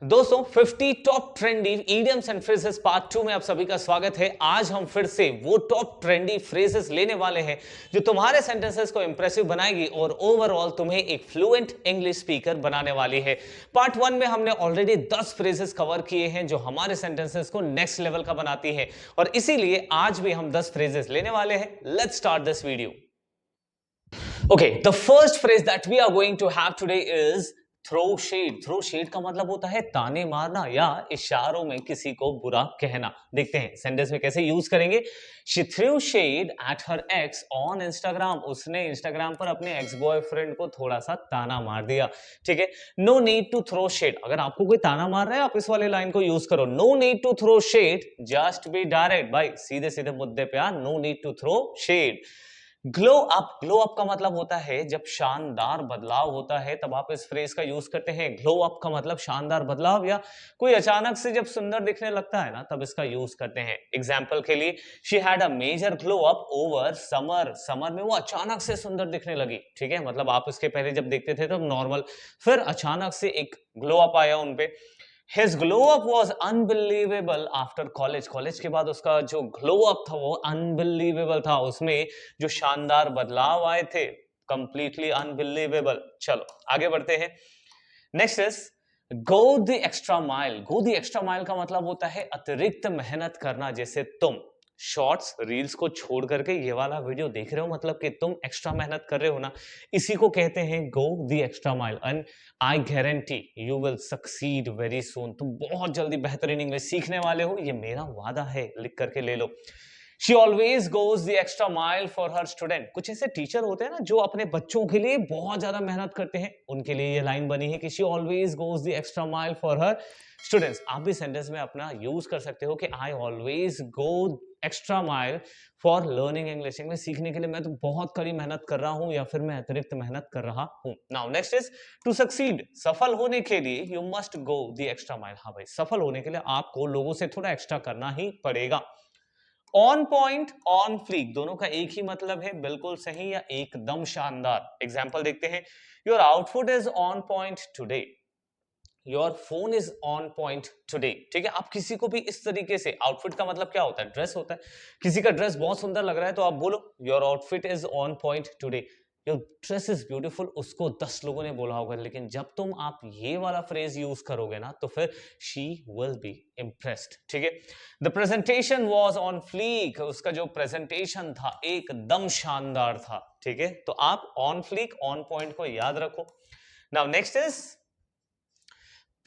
दोस्तों 50 top trendy idioms and phrases part 2 में आप सभी का स्वागत है। आज हम फिर से वो टॉप ट्रेंडी फ्रेजेस लेने वाले हैं जो तुम्हारे सेंटेंसेस को इंप्रेसिव बनाएगी और ओवरऑल तुम्हें एक फ्लुएंट इंग्लिश स्पीकर बनाने वाली है। पार्ट 1 में हमने ऑलरेडी 10 फ्रेजेस कवर किए हैं जो हमारे सेंटेंसेस को नेक्स्ट लेवल का बनाती है और इसीलिए आज भी हम 10 फ्रेजेस लेने वाले हैं। Let's start this video. Okay, the first phrase that we are going to have today is throw shade. Throw shade का मतलब होता है ताने मारना या इशारों में किसी को बुरा कहना। देखते हैं सेंटेंस में कैसे यूज करेंगे। She threw shade at her ex on Instagram। उसने इंस्टाग्राम पर अपने एक्स बॉयफ्रेंड को थोड़ा सा ताना मार दिया। ठीक है, no need to throw shade. अगर आपको कोई ताना मार रहा है आप इस वाले लाइन को यूज करो, no need to throw shade, just be direct. भाई सीधे सीधे मुद्दे पे आ, no need to throw shade. Glow up. Glow up का मतलब होता है जब शानदार बदलाव होता है तब आप इस फ्रेज का यूज करते हैं। ग्लो अप का मतलब शानदार बदलाव या कोई अचानक से जब सुंदर दिखने लगता है ना तब इसका यूज करते हैं। एग्जाम्पल के लिए she had a major glow up over summer. Summer में वो अचानक से सुंदर दिखने लगी। ठीक है, मतलब आप इसके पहले जब देखते थे तब नॉर्मल, फिर अचानक से एक ग्लो अप आया उनपे। His glow up was unbelievable after college। College के बाद उसका जो ग्लो अप था वो अनबिलीवेबल था, उसमें जो शानदार बदलाव आए थे कंप्लीटली अनबिलीवेबल। चलो आगे बढ़ते हैं। Next is go the extra mile. Go the extra mile का मतलब होता है अतिरिक्त मेहनत करना। जैसे तुम शॉर्ट्स रील्स को छोड़ करके ये वाला वीडियो देख रहे हो, मतलब कि तुम एक्स्ट्रा मेहनत कर रहे हो ना, इसी को कहते हैं गो the extra mile. And I guarantee you will succeed very soon. तुम बहुत जल्दी बेहतरीन इंग्लिश सीखने वाले हो, ये मेरा वादा है, लिख करके ले लो। She always goes the extra mile for her student। कुछ ऐसे टीचर होते हैं ना जो अपने बच्चों के लिए बहुत ज्यादा मेहनत करते हैं, उनके लिए ये लाइन बनी है कि she always goes the extra mile for her students। आप भी सेंटेंस में अपना यूज कर सकते हो कि I always go extra mile for learning English। English सीखने के लिए मैं तो बहुत कड़ी मेहनत कर रहा हूं या फिर मैं अतिरिक्त मेहनत कर रहा हूं। Now next is to succeed. सफल होने के लिए you must go the extra mile. हाँ भाई, सफल होने के लिए आपको लोगों से थोड़ा एक्स्ट्रा करना ही पड़ेगा। ऑन पॉइंट, ऑन फ्लीक, दोनों का एक ही मतलब है, बिल्कुल सही या एकदम शानदार। एग्जाम्पल देखते हैं। Your outfit is on point today, your phone is on point today. ठीक है, आप किसी को भी इस तरीके से, आउटफिट का मतलब क्या होता है, ड्रेस होता है। किसी का ड्रेस बहुत सुंदर लग रहा है तो आप बोलो your outfit is on point today, your dress is beautiful. उसको 10 लोगों ने बोला होगा, लेकिन जब तुम आप ये वाला फ्रेज यूज करोगे ना तो फिर शी विल बी इम्प्रेस्ड। ठीक है, the presentation was on flick. उसका जो प्रेजेंटेशन था एकदम शानदार था। ठीक है, तो आप ऑन फ्लीक, ऑन पॉइंट को याद रखो। Now next is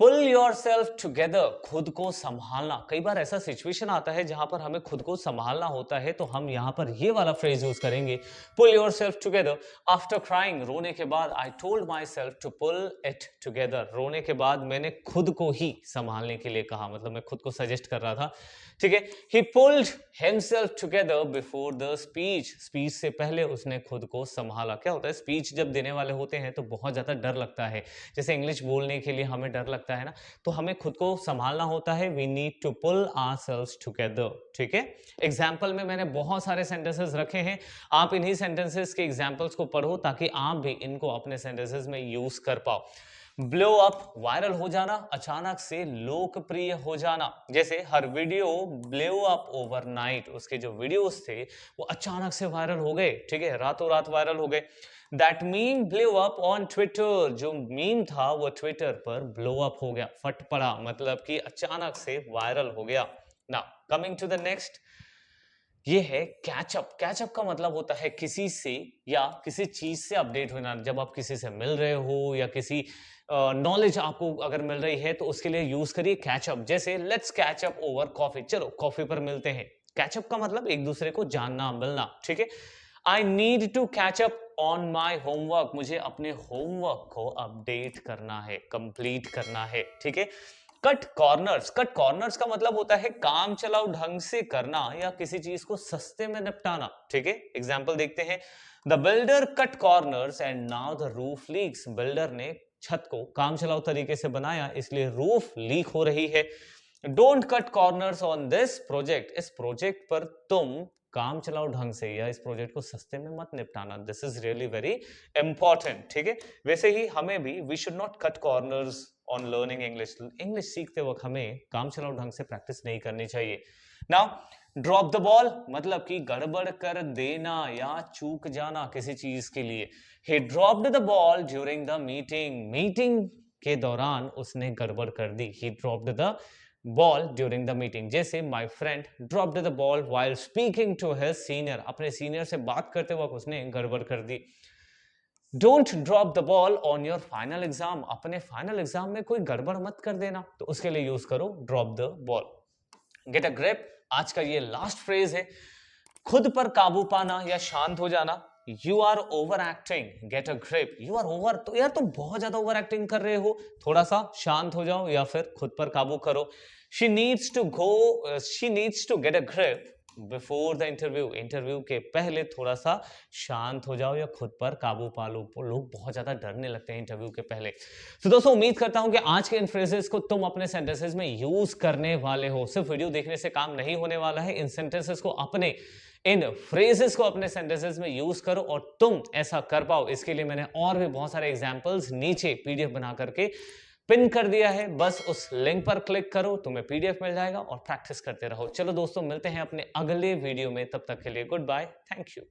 pull yourself together. खुद को संभालना। कई बार ऐसा सिचुएशन आता है जहां पर हमें खुद को संभालना होता है तो हम यहां पर ये वाला फ्रेज यूज करेंगे, pull yourself together after crying. रोने के बाद I told myself to pull it together. रोने के बाद मैंने खुद को ही संभालने के लिए कहा, मतलब मैं खुद को सजेस्ट कर रहा था। ठीक है, he pulled himself together before the speech। Speech से पहले उसने खुद को संभाला। क्या होता है, स्पीच जब देने वाले होते हैं तो बहुत ज्यादा डर लगता है। जैसे इंग्लिश बोलने के लिए हमें डर लगता है ना, तो हमें खुद को संभालना होता है। we need to pull ourselves together। ठीक है, एग्जाम्पल में मैंने बहुत सारे सेंटेंसेस रखे हैं, आप इन्हीं सेंटेंसेस के एग्जाम्पल्स को पढ़ो ताकि आप भी इनको अपने सेंटेंसेस में यूज कर पाओ। ब्लो अप, वायरल हो जाना, अचानक से लोकप्रिय हो जाना। जैसे हर वीडियो ब्लो अप ओवरनाइट। उसके जो वीडियोस थे वो अचानक से वायरल हो गए। ठीक है, रातों रात वायरल हो गए। That meme blow up on Twitter. जो मीम था वो ट्विटर पर ब्लो अप हो गया, फट पड़ा, मतलब कि अचानक से वायरल हो गया। Now coming to the next, ये है कैचअप। कैचअप का मतलब होता है किसी से या किसी चीज से अपडेट होना। जब आप किसी से मिल रहे हो या किसी नॉलेज आपको अगर मिल रही है तो उसके लिए यूज करिए कैचअप। जैसे लेट्स कैचअप ओवर कॉफी, चलो कॉफी पर मिलते हैं। कैचअप का मतलब एक दूसरे को जानना, मिलना। ठीक है, I need to catch up on my homework. मुझे अपने होमवर्क को अपडेट करना है, कंप्लीट करना है। ठीक है, कट कॉर्नर्स। कट कॉर्नर्स का मतलब होता है काम चलाओ ढंग से करना या किसी चीज को सस्ते में निपटाना। ठीक है, एग्जाम्पल देखते हैं। The builder cut corners and now the roof leaks. Builder ने छत को काम चलाओ तरीके से बनाया, इसलिए रूफ लीक हो रही है। Don't cut corners on this project. इस प्रोजेक्ट पर तुम काम चलाओ ढंग से, या इस प्रोजेक्ट को सस्ते में मत निपटाना। This is really very important, ठीक है। वैसे ही हमें भी we should not cut corners on learning English. English सीखते वक्त हमें काम चलाओ ढंग से प्रैक्टिस नहीं करनी चाहिए। नाउ ड्रॉप द बॉल मतलब कि गड़बड़ कर देना या चूक जाना किसी चीज के लिए। He dropped the ball during the meeting, meeting के दौरान उसने गड़बड़ कर दी। He dropped the ball during the meeting. जैसे my friend dropped the ball while speaking to his senior, अपने सीनियर से बात करते वक्त उसने गड़बड़ कर दी। Don't drop the ball on your final exam, अपने फाइनल एग्जाम में कोई गड़बड़ मत कर देना, तो उसके लिए यूज करो drop the ball. Gate a grip आज का ये लास्ट फ्रेज है। खुद पर काबू पाना या शांत हो जाना। You are over acting, get a grip. You are over, तो यार तुम बहुत ज्यादा ओवर एक्टिंग कर रहे हो, थोड़ा सा शांत हो जाओ या फिर खुद पर काबू करो। She needs to get a grip before the interview, interview के पहले थोड़ा सा शांत हो जाओ या खुद पर काबू पा लो। लोग बहुत ज्यादा डरने लगते हैं इंटरव्यू के पहले। तो दोस्तों उम्मीद करता हूं कि आज के इन फ्रेजेस को तुम अपने सेंटेंसेस में यूज करने वाले हो। सिर्फ वीडियो देखने से काम नहीं होने वाला है, इन सेंटेंसेस को अपने इन फ्रेजेस को अपने सेंटेंसेस में यूज करो और तुम ऐसा कर पाओ। इसके लिए मैंने और भी बहुत सारे एग्जांपल्स नीचे पीडीएफ बना करके पिन कर दिया है, बस उस लिंक पर क्लिक करो, तुम्हें पीडीएफ मिल जाएगा और प्रैक्टिस करते रहो। चलो दोस्तों मिलते हैं अपने अगले वीडियो में, तब तक के लिए गुड बाय, थैंक यू।